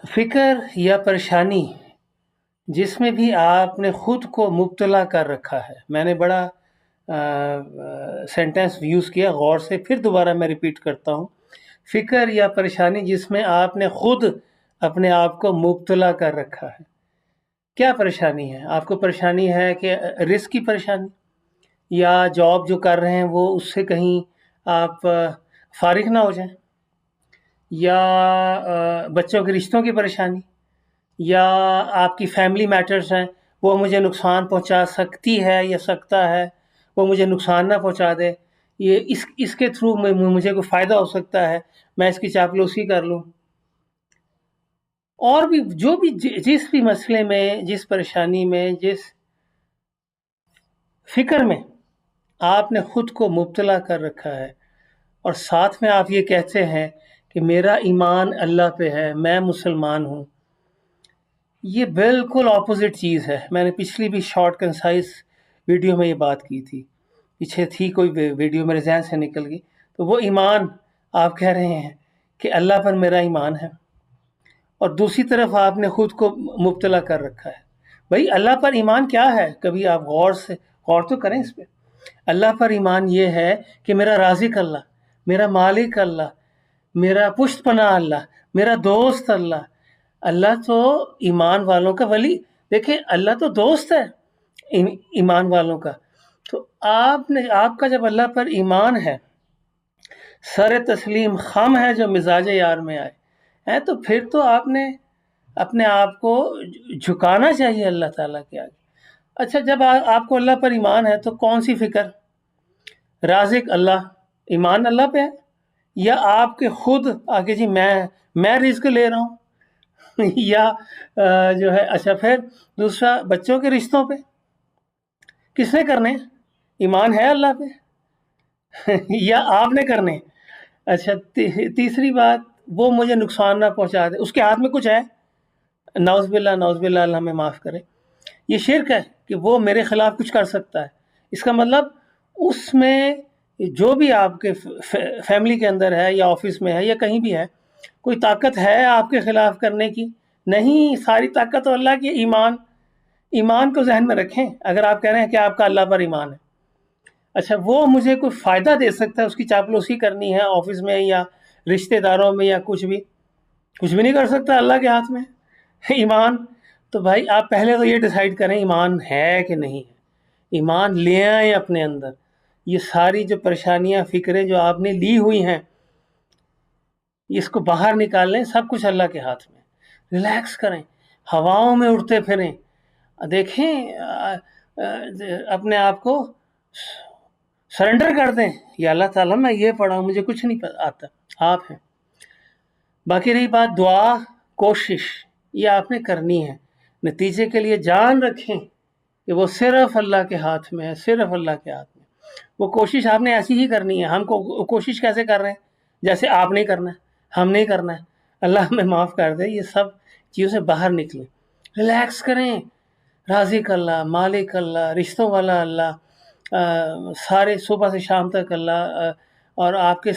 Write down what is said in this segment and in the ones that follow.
فکر یا پریشانی جس میں بھی آپ نے خود کو مبتلا کر رکھا ہے. میں نے بڑا سینٹینس یوز کیا، غور سے پھر دوبارہ میں ریپیٹ کرتا ہوں. فکر یا پریشانی جس میں آپ نے خود اپنے آپ کو مبتلا کر رکھا ہے. کیا پریشانی ہے؟ آپ کو پریشانی ہے کہ رزق کی پریشانی، یا جاب جو کر رہے ہیں وہ اس سے کہیں آپ فارغ نہ ہو جائیں، یا بچوں کے رشتوں کی پریشانی، یا آپ کی فیملی میٹرز ہیں وہ مجھے نقصان پہنچا سکتی ہے یا سکتا ہے، وہ مجھے نقصان نہ پہنچا دے، یہ اس کے تھرو مجھے کوئی فائدہ ہو سکتا ہے، میں اس کی چاپلوسی کر لوں. اور بھی جو بھی جس بھی مسئلے میں، جس پریشانی میں، جس فکر میں آپ نے خود کو مبتلا کر رکھا ہے، اور ساتھ میں آپ یہ کہتے ہیں کہ میرا ایمان اللہ پہ ہے، میں مسلمان ہوں، یہ بالکل اپوزٹ چیز ہے. میں نے پچھلی بھی شارٹ کنسائز ویڈیو میں یہ بات کی تھی، پیچھے تھی کوئی ویڈیو میرے ذہن سے نکل گئی. تو وہ ایمان آپ کہہ رہے ہیں کہ اللہ پر میرا ایمان ہے، اور دوسری طرف آپ نے خود کو مبتلا کر رکھا ہے. بھائی اللہ پر ایمان کیا ہے؟ کبھی آپ غور تو کریں اس پہ. اللہ پر ایمان یہ ہے کہ میرا رازق اللہ، میرا مالک اللہ، میرا پشت پناہ اللہ، میرا دوست اللہ. اللہ تو ایمان والوں کا ولی. دیکھیں اللہ تو دوست ہے ایمان والوں کا. تو آپ کا جب اللہ پر ایمان ہے، سر تسلیم خم ہے جو مزاج یار میں آئے، تو پھر تو آپ نے اپنے آپ کو جھکانا چاہیے اللہ تعالیٰ کے آگے. اچھا، جب آپ کو اللہ پر ایمان ہے تو کون سی فکر؟ رازق اللہ، ایمان اللہ پہ ہے، یا آپ کے خود آگے جی میں رزق لے رہا ہوں یا جو ہے. اچھا پھر دوسرا، بچوں کے رشتوں پہ کس نے کرنے؟ ایمان ہے اللہ پہ یا آپ نے کرنے؟ اچھا تیسری بات، وہ مجھے نقصان نہ پہنچا دے، اس کے ہاتھ میں کچھ ہے؟ نعوذ باللہ اللہ ہمیں معاف کرے. یہ شرک ہے کہ وہ میرے خلاف کچھ کر سکتا ہے. اس کا مطلب اس میں جو بھی آپ کے فیملی کے اندر ہے، یا آفس میں ہے، یا کہیں بھی ہے، کوئی طاقت ہے آپ کے خلاف کرنے کی؟ نہیں، ساری طاقت تو اللہ کی. ایمان کو ذہن میں رکھیں. اگر آپ کہہ رہے ہیں کہ آپ کا اللہ پر ایمان ہے، اچھا وہ مجھے کوئی فائدہ دے سکتا ہے، اس کی چاپلوسی کرنی ہے آفس میں یا رشتہ داروں میں یا کچھ بھی نہیں کر سکتا اللہ کے ہاتھ میں ایمان. تو بھائی آپ پہلے تو یہ ڈیسائیڈ کریں ایمان ہے کہ نہیں ہے. ایمان لے آئیں اپنے اندر. یہ ساری جو پریشانیاں، فکریں جو آپ نے لی ہوئی ہیں، اس کو باہر نکال لیں. سب کچھ اللہ کے ہاتھ میں. ریلیکس کریں، ہواؤں میں اڑتے پھریں. دیکھیں اپنے آپ کو سرنڈر کر دیں، یا اللہ تعالیٰ میں یہ پڑھا ہوں، مجھے کچھ نہیں آتا، آپ ہیں. باقی رہی بات دعا، کوشش یہ آپ نے کرنی ہے. نتیجے کے لیے جان رکھیں کہ وہ صرف اللہ کے ہاتھ میں ہے، صرف اللہ کے ہاتھ میں. وہ کوشش آپ نے ایسی ہی کرنی ہے. ہم کو کوشش کیسے کر رہے ہیں؟ جیسے آپ نہیں کرنا ہے، ہم نہیں کرنا ہے. اللہ ہمیں معاف کر دے. یہ سب چیزوں سے باہر نکلیں، ریلیکس کریں. رازق اللہ، مالک اللہ، رشتوں والا اللہ، سارے صبح سے شام تک اللہ. اور آپ کے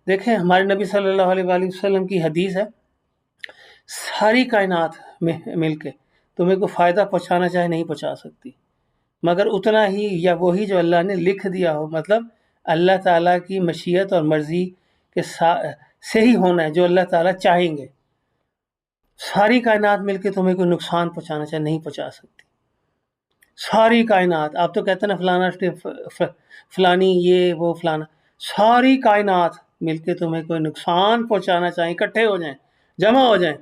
دیکھیں ہمارے نبی صلی اللہ علیہ وآلہ وسلم کی حدیث ہے، ساری کائنات میں مل کے تمہیں کو فائدہ پہنچانا چاہے نہیں پہنچا سکتی، مگر اتنا ہی یا وہی جو اللہ نے لکھ دیا ہو. مطلب اللہ تعالیٰ کی مشیت اور مرضی کے سے ہی ہونا ہے جو اللہ تعالیٰ چاہیں گے. ساری کائنات مل کے تمہیں کوئی نقصان پہنچانا چاہے نہیں پہنچا سکتی. ساری کائنات. آپ تو کہتے ہیں نا فلانا فلانی یہ وہ فلانا. ساری کائنات مل کے تمہیں کوئی نقصان پہنچانا چاہیں، اکٹھے ہو جائیں، جمع ہو جائیں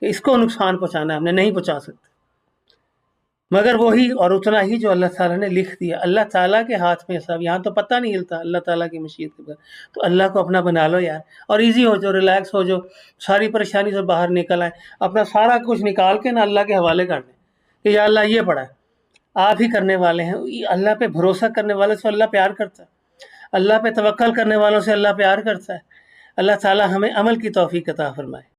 کہ اس کو نقصان پہنچانا ہے، ہم نے نہیں پہنچا سکتے، مگر وہی اور اتنا ہی جو اللہ تعالیٰ نے لکھ دیا. اللہ تعالیٰ کے ہاتھ میں سب. یہاں تو پتہ نہیں ہلتا اللہ تعالیٰ کی مشیت کے بعد. تو اللہ کو اپنا بنا لو یار، اور ایزی ہو جو، ریلیکس ہو جو، ساری پریشانی سے باہر نکل آئے. اپنا سارا کچھ نکال کے نا اللہ کے حوالے کر دیں کہ یا اللہ یہ پڑا ہے، آپ ہی کرنے والے ہیں. اللہ پہ بھروسہ کرنے والے سے اللہ پیار کرتا ہے. اللہ پہ توکل کرنے والوں سے اللہ پیار کرتا ہے. اللہ تعالیٰ ہمیں عمل کی توفیق عطا فرمائے.